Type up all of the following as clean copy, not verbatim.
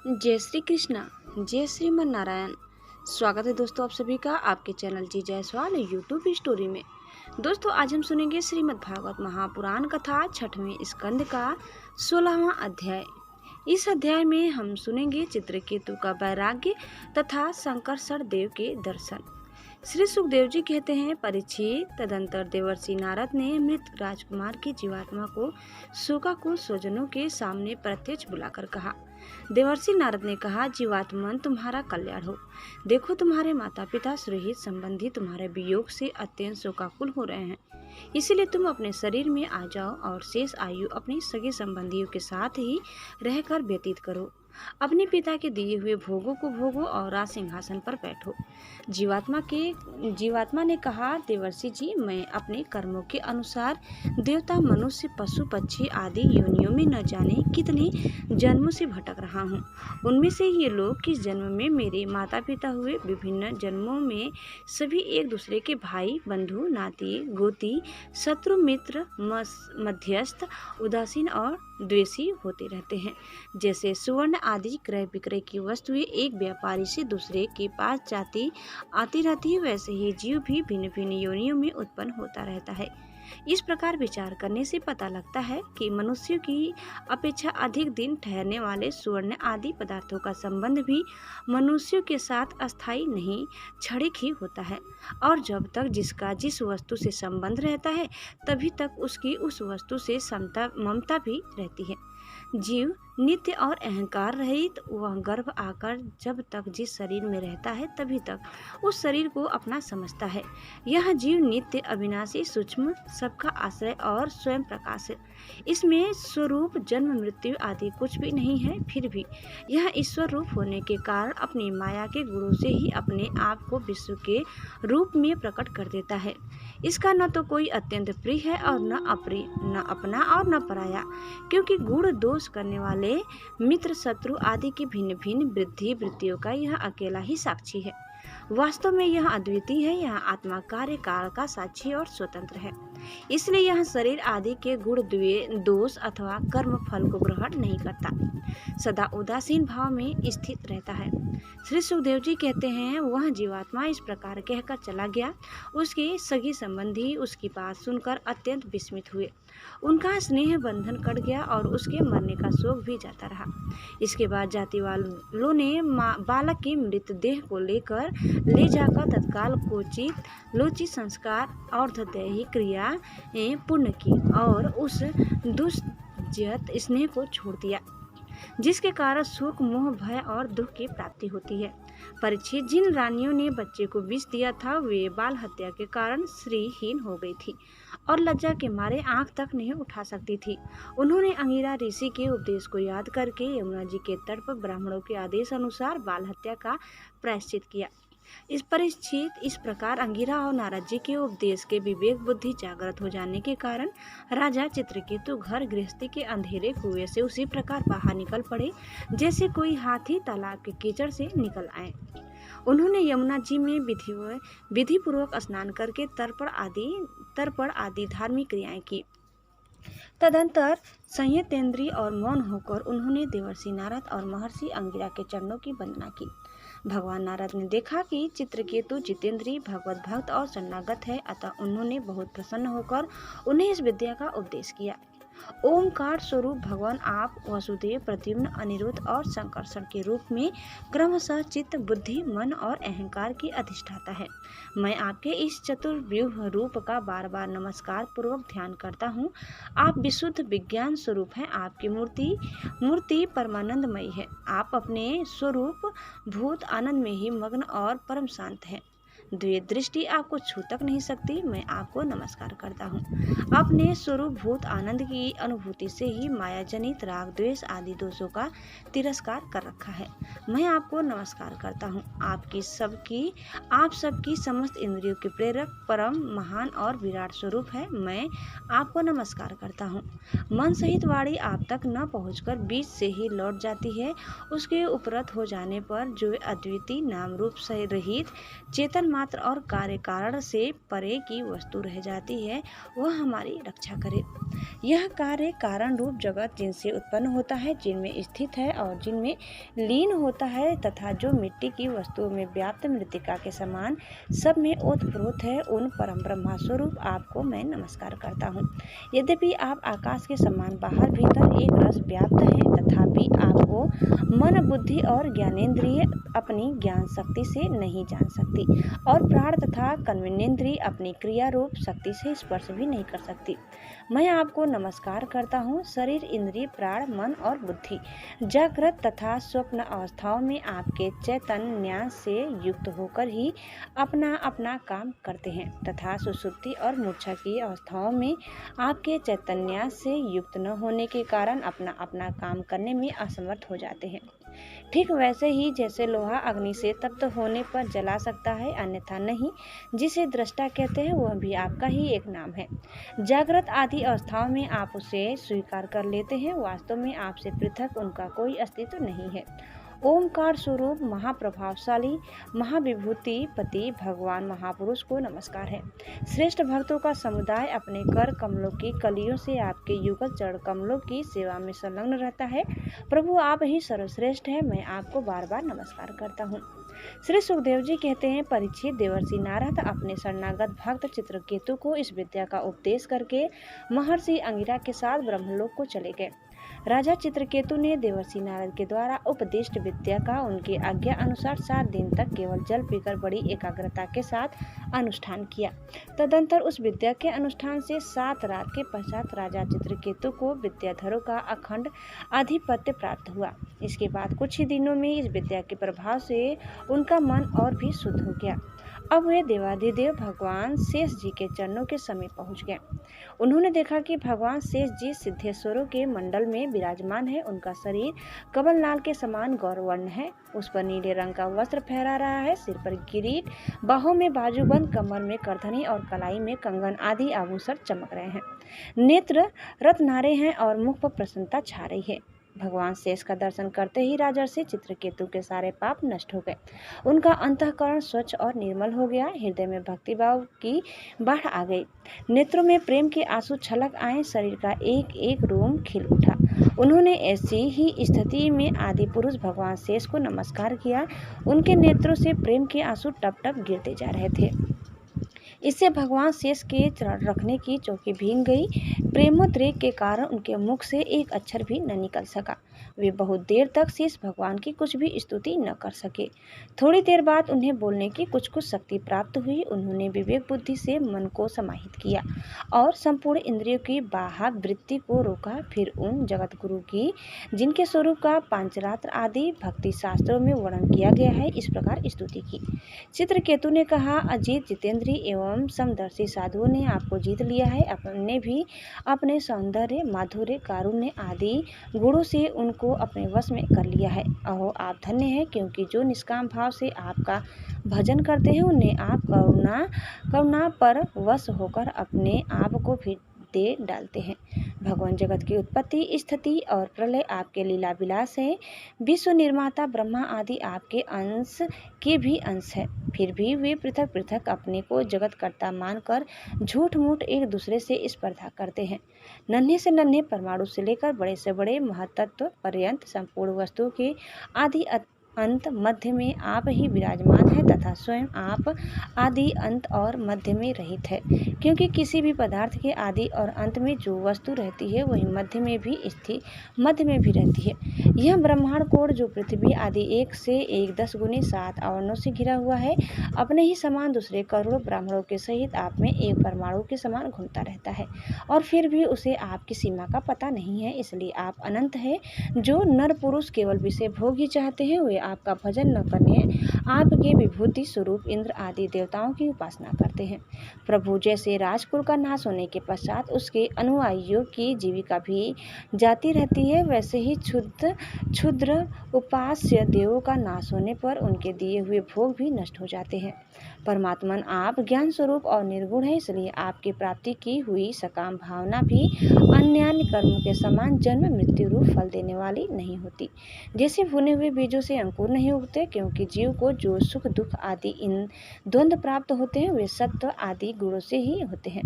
जय श्री कृष्णा। जय श्रीमन नारायण। स्वागत है दोस्तों आप सभी का आपके चैनल जी जायसवाल यूट्यूब स्टोरी में। दोस्तों आज हम सुनेंगे श्रीमद् भागवत महापुराण कथा 6वें स्कंद का 16वां अध्याय। इस अध्याय में हम सुनेंगे चित्रकेतु का वैराग्य तथा संकर्षण देव के दर्शन। श्री सुखदेव जी कहते हैं, परीक्षित, तदंतर देवर्षि नारद ने मृत राजकुमार की जीवात्मा को शोकाकुल स्वजनों के सामने प्रत्यक्ष बुलाकर कहा। देवर्षि नारद ने कहा, जीवात्मन, तुम्हारा कल्याण हो। देखो, तुम्हारे माता पिता सुरहित संबंधी तुम्हारे वियोग से अत्यंत शोकाकुल हो रहे हैं, इसलिए तुम अपने शरीर में आ जाओ और शेष आयु अपने सगे संबंधियों के साथ ही रहकर व्यतीत करो। अपने पिता के दिए हुए भोगों को भोगो और राज सिंहासन पर बैठो। जीवात्मा ने कहा, देवर्षि जी, मैं अपने कर्मों के अनुसार देवता, मनुष्य, पशु, पक्षी आदि योनियों में न जाने कितने जन्मों से भटक रहा हूँ। उनमें से ये लोग किस जन्म में मेरे माता पिता हुए, विभिन्न जन्मों में सभी एक दूसरे के भाई, बंधु, नाती, गोती, शत्रु, मित्र, मध्यस्थ, उदासीन और द्वेषी होते रहते हैं। जैसे सुवर्ण आदि क्रय विक्रय की वस्तुएं एक व्यापारी से दूसरे के पास आती रहती है, वैसे ही जीव भी भिन्न भिन्न योनियों में उत्पन्न होता रहता है। इस प्रकार विचार करने से पता लगता है कि मनुष्यों की अपेक्षा अधिक दिन ठहरने वाले सुवर्ण आदि पदार्थों का संबंध भी मनुष्यों के साथ अस्थायी नहीं, क्षणिक ही होता है, और जब तक जिसका जिस वस्तु से संबंध रहता है तभी तक उसकी उस वस्तु से ममता भी रहती है। जीव नित्य और अहंकार रहित, वह गर्भ आकर जब तक जिस शरीर में रहता है तभी तक उस शरीर को अपना समझता है। यह जीव नित्य, अविनाशी, सूक्ष्म, सबका आश्रय और स्वयं प्रकाश है। इसमें स्वरूप, जन्म, मृत्यु आदि कुछ भी नहीं है। फिर भी यह ईश्वर रूप होने के कारण अपनी माया के गुणों से ही अपने आप को विश्व के रूप में प्रकट कर देता है। इसका न तो कोई अत्यंत प्रिय है और न अप्रिय, न अपना और न पराया, क्योंकि गुण दोष करने वाले मित्र, शत्रु आदि की भिन्न भिन्न वृत्तियों का यह अकेला ही साक्षी है। वास्तव में यह अद्वितीय है। यह आत्मा कार्य काल का साक्षी और स्वतंत्र है, इसलिए यह शरीर आदि के गुण, दोष अथवा कर्म फल को ग्रहण नहीं करता, सदा उदासीन भाव में स्थित रहता है। श्री सुखदेव जी कहते हैं, वह जीवात्मा इस प्रकार कहकर चला गया। उसके सगे संबंधी उसकी बात सुनकर अत्यंत विस्मित हुए। उनका स्नेह बंधन कट गया और उसके मरने का शोक भी जाता रहा। इसके बाद जाति वालों ने बालक के मृतदेह को ले जाकर तत्काल लोचित संस्कार और दैहिक क्रिया पूर्ण की और उस दुष्जत स्नेह को छोड़ दिया, जिसके कारण शोक, मोह, भय और दुख की प्राप्ति होती है। परीक्षित, जिन रानियों ने बच्चे को विष दिया था वे बाल हत्या के कारण श्रीहीन हो गई थी और लज्जा के मारे आंख तक नहीं उठा सकती थी। उन्होंने अंगिरा ऋषि के उपदेश को याद करके यमुना जी के तट पर ब्राह्मणों के आदेश अनुसार बाल हत्या का प्रायश्चित किया। इस प्रकार अंगिरा और नारद जी के उपदेश के विवेक बुद्धि जागृत हो जाने के कारण राजा चित्रकेतु घर गृहस्थी के अंधेरे कुएं से उसी प्रकार बाहर निकल पड़े जैसे कोई हाथी तालाब के कीचड़ से निकल आए। उन्होंने यमुना जी में विधि पूर्वक स्नान करके तर्पण आदि धार्मिक क्रियाएं की। तदंतर संयतेंद्रीय और मौन होकर उन्होंने देवर्षि नारद और महर्षि अंगिरा के चरणों की वंदना की। भगवान नारद ने देखा कि चित्रकेतु जितेंद्रीय, भगवत भक्त और शरणागत है, अतः उन्होंने बहुत प्रसन्न होकर उन्हें इस विद्या का उपदेश किया। ओमकार स्वरूप भगवान आप वसुदेव, प्रद्युम्न, अनिरुद्ध और संकर्षण के रूप में क्रमशः चित्त, बुद्धि, मन और अहंकार की अधिष्ठाता है। मैं आपके इस चतुर्व्यूह रूप का बार बार नमस्कार पूर्वक ध्यान करता हूँ। आप विशुद्ध विज्ञान स्वरूप हैं। आपकी मूर्ति परमानंदमयी है। आप अपने स्वरूप भूत आनंद में ही मग्न और परम शांत हैं। द्वैत दृष्टि आपको छू तक नहीं सकती। मैं आपको नमस्कार करता हूँ। अपने स्वरूप भूत आनंद की अनुभूति से ही माया जनित राग, द्वेष आदि दोषों का तिरस्कार कर रखा है। मैं आपको नमस्कार करता हूँ। आप सबकी समस्त इंद्रियों के प्रेरक, परम महान और विराट स्वरूप है। मैं आपको नमस्कार करता हूँ। मन सहित वाणी आप तक न पहुँचकर बीच से ही लौट जाती है। उसके उपरत हो जाने पर जो अद्वितीय नाम रूप से रहित चेतन मात्र और कार्य कारण से परे की वस्तु रह जाती है, वह हमारी रक्षा करे। यह कार्य कारण रूप जगत जिनसे उत्पन्न होता है, जिनमें स्थित है और जिनमें लीन होता है तथा जो मिट्टी की वस्तुओं में व्याप्त मृत्तिका के समान सब में ओतप्रोत है, उन परम ब्रह्मा स्वरूप आपको मैं नमस्कार करता हूँ। यद्यपि आप आकाश के समान बाहर भीतर एक रस व्याप्त हैं, तथापि आपको मन बुद्धि और ज्ञानेंद्रिय अपनी ज्ञान शक्ति से नहीं जान सकती और प्राण तथा कर्मेंद्रिय अपनी क्रिया रूप शक्ति से स्पर्श भी नहीं कर सकती। मैं आपको नमस्कार करता हूँ। शरीर, इंद्रिय, प्राण, मन और बुद्धि जागृत तथा स्वप्न अवस्थाओं में आपके चैतन्य से युक्त होकर ही अपना अपना काम करते हैं तथा सुषुप्ति और मूर्छा की अवस्थाओं में आपके चैतन्य से युक्त न होने के कारण अपना अपना काम करने में असमर्थ हो जाते हैं। ठीक वैसे ही जैसे लोहा अग्नि से तप्त होने पर जला सकता है, अन्यथा नहीं। जिसे दृष्टा कहते हैं वह भी आपका ही एक नाम है। जागृत आदि अवस्थाओं में आप उसे स्वीकार कर लेते हैं, वास्तव में आपसे पृथक उनका कोई अस्तित्व नहीं है। ओमकार स्वरूप महाप्रभावशाली महाविभूति पति भगवान महापुरुष को नमस्कार है। श्रेष्ठ भक्तों का समुदाय अपने कर कमलों की कलियों से आपके युगल चरण कमलों की सेवा में संलग्न रहता है। प्रभु आप ही सर्वश्रेष्ठ है, मैं आपको बार बार नमस्कार करता हूँ। श्री सुखदेव जी कहते हैं, परीक्षित, देवर्षि नारद अपने शरणागत भक्त चित्रकेतु को इस विद्या का उपदेश करके महर्षि अंगिरा के साथ ब्रह्मलोक को चले गए। राजा चित्रकेतु ने देवर्षि नारद के द्वारा उपदिष्ट विद्या का उनकी आज्ञा अनुसार 7 दिन तक केवल जल पीकर बड़ी एकाग्रता के साथ अनुष्ठान किया। तदंतर उस विद्या के अनुष्ठान से 7 रात के पश्चात राजा चित्रकेतु को विद्याधरों का अखंड आधिपत्य प्राप्त हुआ। इसके बाद कुछ ही दिनों में इस विद्या के प्रभाव से उनका मन और भी शुद्ध हो गया। अब वे देवाधिदेव भगवान शेष जी के चरणों के समीप पहुंच गए। उन्होंने देखा कि भगवान शेष जी सिद्धेश्वरों के मंडल में विराजमान है। उनका शरीर कमल लाल के समान गौरवर्ण है, उस पर नीले रंग का वस्त्र फहरा रहा है, सिर पर किरीट, बाहों में बाजूबंद, कमर में करधनी और कलाई में कंगन आदि आभूषण चमक रहे हैं। नेत्र रत्नारे हैं और मुख पर प्रसन्नता छा रही है। भगवान शेष का दर्शन करते ही राजर्षि चित्रकेतु के सारे पाप नष्ट हो गए। उनका अंतःकरण स्वच्छ और निर्मल हो गया। हृदय में भक्तिभाव की बाढ़ आ गई। नेत्रों में प्रेम के आंसू छलक आए। शरीर का एक एक रोम खिल उठा। उन्होंने ऐसी ही स्थिति में आदि पुरुष भगवान शेष को नमस्कार किया। उनके नेत्रों से प्रेम के आंसू टप टप गिरते जा रहे थे। इससे भगवान शेष के चरण रखने की चौकी भीग गई। प्रेमोद्रेक के कारण उनके मुख से एक अक्षर भी न निकल सका। वे बहुत देर तक शेष भगवान की कुछ भी स्तुति न कर सके। थोड़ी देर बाद उन्हें बोलने की कुछ कुछ शक्ति प्राप्त हुई। उन्होंने विवेक बुद्धि से मन को समाहित किया और संपूर्ण इंद्रियों की बाह्य वृत्ति को रोका। फिर उन जगत गुरु की, जिनके स्वरूप का पांचरात्र आदि भक्ति शास्त्रों में वर्णन किया गया है, इस प्रकार स्तुति की। चित्रकेतु ने कहा, अजीत जितेंद्री एवं समदर्शी साधुओं ने आपको जीत लिया है। अपने भी अपने सौंदर्य, माधुर्य, कारुण्य आदि गुणों से उनको अपने वश में कर लिया है। अहो, आप धन्य हैं, क्योंकि जो निष्काम भाव से आपका भजन करते हैं उन्हें आप करुणा पर वश होकर अपने आप को भी दे डालते हैं। भगवान जगत की उत्पत्ति, स्थिति और प्रलय आपके लीला विलास है। विश्व निर्माता ब्रह्मा आदि आपके अंश के भी अंश है। फिर भी वे पृथक पृथक अपने को जगत कर्ता मानकर झूठ मूठ एक दूसरे से स्पर्धा करते हैं। नन्हे से नन्हे परमाणु से लेकर बड़े से बड़े महतत्व पर्यंत संपूर्ण वस्तुओं के आदि अंत मध्य में आप ही विराजमान है तथा स्वयं आप आदि अंत और मध्य में रहित है। क्योंकि किसी भी पदार्थ के आदि और अंत में जो वस्तु रहती है वही मध्य में भी स्थित मध्य में भी रहती है। यह ब्रह्मांड कोण जो पृथ्वी आदि 1 से 1 10 गुने 7 आवरणों से घिरा हुआ है, अपने ही समान दूसरे करोड़ों ब्राह्मणों के सहित आप में एक परमाणु के समान घूमता रहता है और फिर भी उसे आपकी सीमा का पता नहीं है। इसलिए आप अनंत है। जो नर पुरुष केवल विषय भोग ही चाहते हैं वे आपका भजन न करने आपके विभूति स्वरूप इंद्र आदि देवताओं की उपासना करते हैं। प्रभु, जैसे राजकुल का नाश होने के पश्चात उसके अनुयायियों की जीविका भी जाती रहती है, वैसे ही क्षुद्र उपास्य देवों का नाश होने पर उनके दिए हुए भोग भी नष्ट हो जाते हैं। परमात्मन आप ज्ञान स्वरूप और निर्गुण है, इसलिए आपकी प्राप्ति की हुई सकाम भावना भी अन्य कर्मों के समान जन्म मृत्यु रूप फल देने वाली नहीं होती। जैसे भुने हुए बीजों से अंकुर नहीं उगते, क्योंकि जीव को जो सुख दुख आदि इन द्वंद्व प्राप्त होते हैं वे सत्व आदि गुणों से ही होते हैं,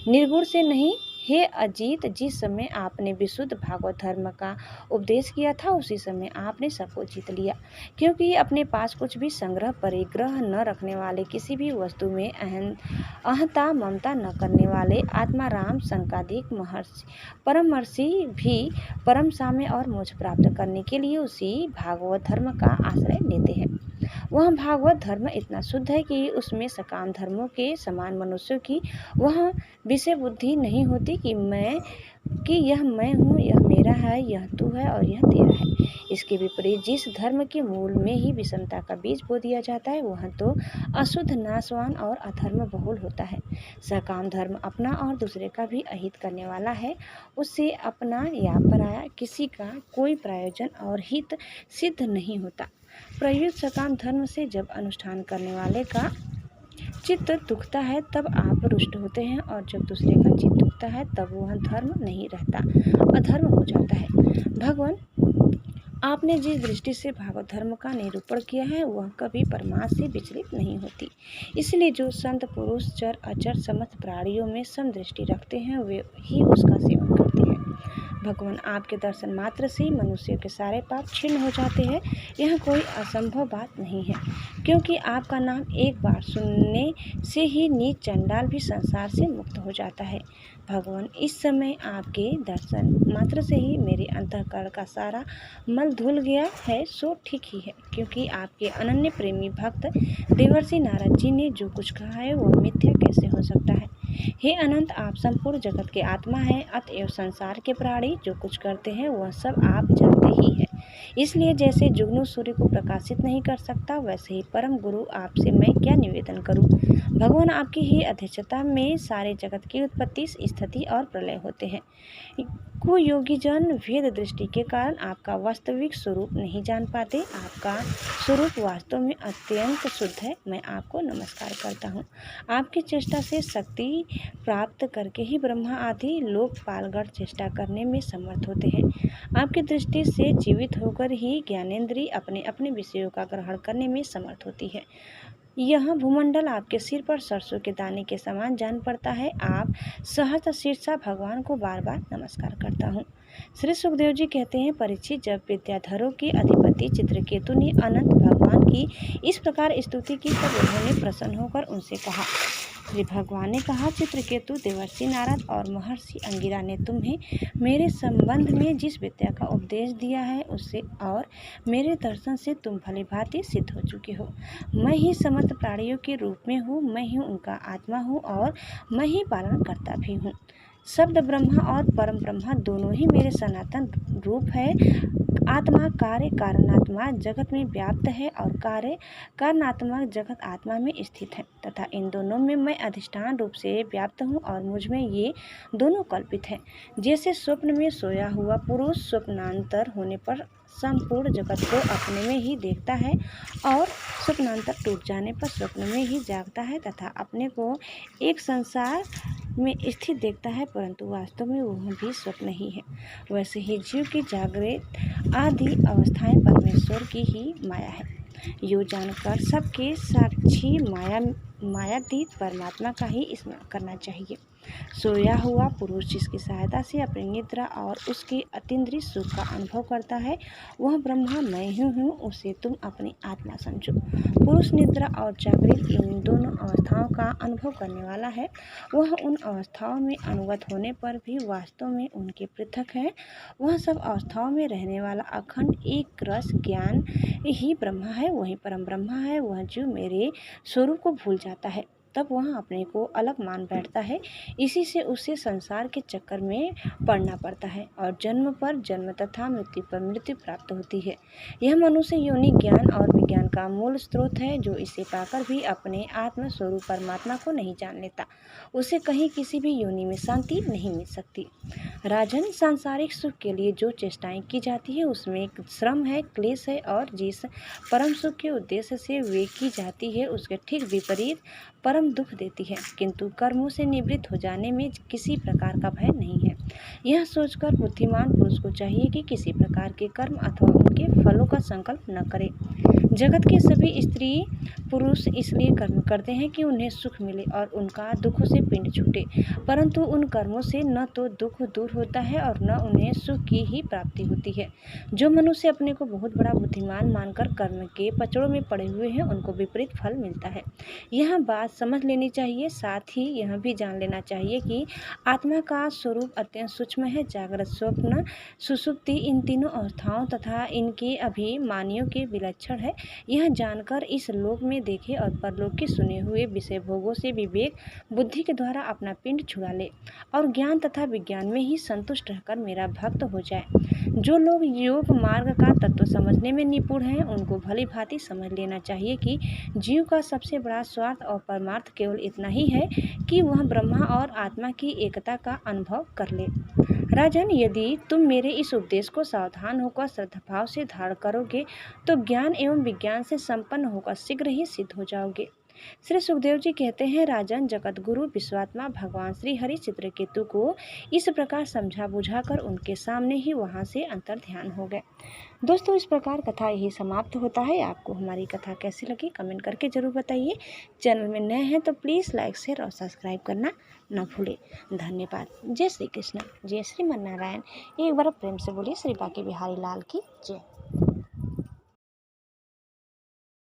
निर्गुण से नहीं। हे अजीत, जिस समय आपने विशुद्ध भागवत धर्म का उपदेश किया था उसी समय आपने सबको जीत लिया, क्योंकि अपने पास कुछ भी संग्रह परिग्रह न रखने वाले, किसी भी वस्तु में अहंता ममता न करने वाले आत्मा राम संकादिक परमर्षि भी परम साम्य और मोक्ष प्राप्त करने के लिए उसी भागवत धर्म का आश्रय लेते हैं। वह भागवत धर्म इतना शुद्ध है कि उसमें सकाम धर्मों के समान मनुष्यों की वह विषय बुद्धि नहीं होती कि यह मैं हूँ, यह मेरा है, यह तू है और यह तेरा है। इसके विपरीत जिस धर्म के मूल में ही विषमता का बीज बो दिया जाता है वह तो अशुद्ध, नाशवान और अधर्म बहुल होता है। सकाम धर्म अपना और दूसरे का भी अहित करने वाला है। उससे अपना या पराया किसी का कोई प्रयोजन और हित सिद्ध नहीं होता। प्रयुक्त सकाम धर्म से जब अनुष्ठान करने वाले का चित्त दुखता है तब आप रुष्ट होते हैं, और जब दूसरे का चित्त दुखता है तब वह धर्म नहीं रहता, अधर्म हो जाता है। भगवान, आपने जिस दृष्टि से भागवत धर्म का निरूपण किया है वह कभी परमार्थ से विचलित नहीं होती। इसलिए जो संत पुरुष चर अचर समस्त प्राणियों में समदृष्टि रखते हैं वे ही उसका सेवन करते हैं। भगवान, आपके दर्शन मात्र से मनुष्यों के सारे पाप क्षीण हो जाते हैं। यह कोई असंभव बात नहीं है, क्योंकि आपका नाम एक बार सुनने से ही नीच चंडाल भी संसार से मुक्त हो जाता है। भगवान, इस समय आपके दर्शन मात्र से ही मेरे अंतःकरण का सारा मल धुल गया है, सो ठीक ही है, क्योंकि आपके अनन्य प्रेमी भक्त देवर्षि नारद जी ने जो कुछ कहा है वह मिथ्या कैसे हो सकता है। हे अनंत, आप संपूर्ण जगत के आत्मा हैं, अतएव संसार के प्राणी जो कुछ करते हैं वह सब आप जानते ही हैं। इसलिए जैसे जुगनू सूर्य को प्रकाशित नहीं कर सकता, वैसे ही परम गुरु आपसे मैं क्या निवेदन करूं। भगवान, आपकी ही अध्यक्षता में सारे जगत की उत्पत्ति, स्थिति और प्रलय होते हैं। कुयोगी जन भेद दृष्टि के कारण आपका वास्तविक स्वरूप नहीं जान पाते। आपका स्वरूप वास्तव में अत्यंत शुद्ध है। मैं आपको नमस्कार करता हूँ। आपकी चेष्टा से शक्ति प्राप्त करके ही ब्रह्मा आदि लोकपालगण चेष्टा करने में समर्थ होते हैं। आपकी दृष्टि से जीवित होकर ही ज्ञानेंद्रिय अपने अपने विषयों का ग्रहण करने में समर्थ होती है। यह भूमंडल आपके सिर पर सरसों के दाने के समान जान पड़ता है। आप सहस्त्र शीर्षा भगवान को बार बार नमस्कार करता हूँ। श्री सुखदेव जी कहते हैं, परीक्षित, जब विद्याधरों के अधिपति चित्रकेतु ने अनंत भगवान की इस प्रकार स्तुति की तब उन्होंने प्रसन्न होकर उनसे कहा। श्री भगवान ने कहा, चित्रकेतु, देवर्षि नारद और महर्षि अंगिरा ने तुम्हें मेरे संबंध में जिस विद्या का उपदेश दिया है उससे और मेरे दर्शन से तुम भली भांति सिद्ध हो चुके हो। मैं ही समस्त प्राणियों के रूप में हूँ, मैं ही उनका आत्मा हूँ और मैं ही पालन करता भी हूँ। शब्द ब्रह्मा और परम ब्रह्मा दोनों ही मेरे सनातन रूप है। आत्मा कार्य कारणात्मा जगत में व्याप्त है और कार्य कारणात्मक जगत आत्मा में स्थित है, तथा इन दोनों में मैं अधिष्ठान रूप से व्याप्त हूँ और मुझ में ये दोनों कल्पित हैं। जैसे स्वप्न में सोया हुआ पुरुष स्वप्नांतर होने पर संपूर्ण जगत को अपने में ही देखता है और स्वप्नांतर टूट जाने पर स्वप्न में ही जागता है तथा अपने को एक संसार में स्थित देखता है, परंतु वास्तव में वह भी स्वप्न ही है। वैसे ही जीव की जागृत आदि अवस्थाएं परमेश्वर की ही माया है। यो जानकर सबके साक्षी मायातीत परमात्मा का ही स्मरण करना चाहिए। सोया हुआ पुरुष जिसकी सहायता से अपनी निद्रा और उसके अतीन्द्रिय सुख का अनुभव करता है वह ब्रह्मा मैं ही हूँ, उसे तुम अपनी आत्मा समझो। पुरुष निद्रा और जागृत इन दोनों अवस्थाओं का अनुभव करने वाला है। वह उन अवस्थाओं में अनुगत होने पर भी वास्तव में उनके पृथक है। वह सब अवस्थाओं में रहने वाला अखंड एक रस ज्ञान ही ब्रह्मा है, वही परम ब्रह्मा है। वह जीव मेरे स्वरूप को भूल जाता है तब वह अपने को अलग मान बैठता है। इसी से उसे संसार के चक्कर में पड़ना पड़ता है और जन्म पर जन्म तथा मृत्यु पर मृत्यु प्राप्त होती है। यह मनुष्य योनि ज्ञान और विज्ञान का मूल स्रोत है, जो इसे पाकर भी अपने आत्म स्वरूप परमात्मा को नहीं जान लेता। उसे कहीं किसी भी योनि में शांति नहीं मिल सकती। राजन, सांसारिक सुख के लिए जो चेष्टाएं की जाती है उसमें श्रम है, क्लेश है, और जिस परम सुख के उद्देश्य से वे की जाती है उसके ठीक विपरीत परम दुख देती है। किंतु कर्मों से निवृत्त हो जाने में किसी प्रकार का भय नहीं है। यह सोचकर बुद्धिमान पुरुष को चाहिए कि किसी प्रकार के कर्म अथवा उनके फलों का संकल्प न करे। जगत के सभी स्त्री पुरुष इसलिए कर्म करते हैं कि उन्हें सुख मिले और उनका दुखों से पिंड छूटे, परंतु उन कर्मों से न तो दुख दूर होता है और न उन्हें सुख की ही प्राप्ति होती है। जो मनुष्य अपने को बहुत बड़ा बुद्धिमान मानकर कर्म के पचड़ों में पड़े हुए हैं, उनको विपरीत फल मिलता है। यह बात समझ लेनी चाहिए। साथ ही यह भी जान लेना चाहिए कि आत्मा का स्वरूप अत्यंत सूक्ष्म है। जागृत, स्वप्न, सुषुप्ति इन तीनों अवस्थाओं तथा इनके अभिमानियों के विलक्षण है। यह जानकर इस लोक में देखे और परलोक के सुने हुए विषय भोगों से विवेक बुद्धि के द्वारा अपना पिंड छुड़ा ले और ज्ञान तथा विज्ञान में ही संतुष्ट रहकर मेरा भक्त हो जाए। जो लोग योग मार्ग का तत्व समझने में निपुण हैं, उनको भली भांति समझ लेना चाहिए कि जीव का सबसे बड़ा स्वार्थ और परमार्थ केवल इतना ही है कि वह ब्रह्मा और आत्मा की एकता का अनुभव कर ले। राजन, यदि तुम मेरे इस उपदेश को सावधान होकर श्रद्धाभाव से धारण करोगे तो ज्ञान एवं विज्ञान से संपन्न होकर शीघ्र ही सिद्ध हो जाओगे। श्री सुखदेव जी कहते हैं, राजन, जगत गुरु विश्वात्मा भगवान श्री हरि चित्रकेतु को इस प्रकार समझा बुझाकर उनके सामने ही वहां से अंतर ध्यान हो गए। दोस्तों, इस प्रकार कथा यही समाप्त होता है। आपको हमारी कथा कैसी लगी कमेंट करके जरूर बताइए। चैनल में नए हैं तो प्लीज़ लाइक शेयर और सब्सक्राइब करना न भूलें। धन्यवाद। जय श्री कृष्ण, जय श्रीमन नारायण। एक बार प्रेम से बोलिए श्री बांके बिहारी लाल की जय।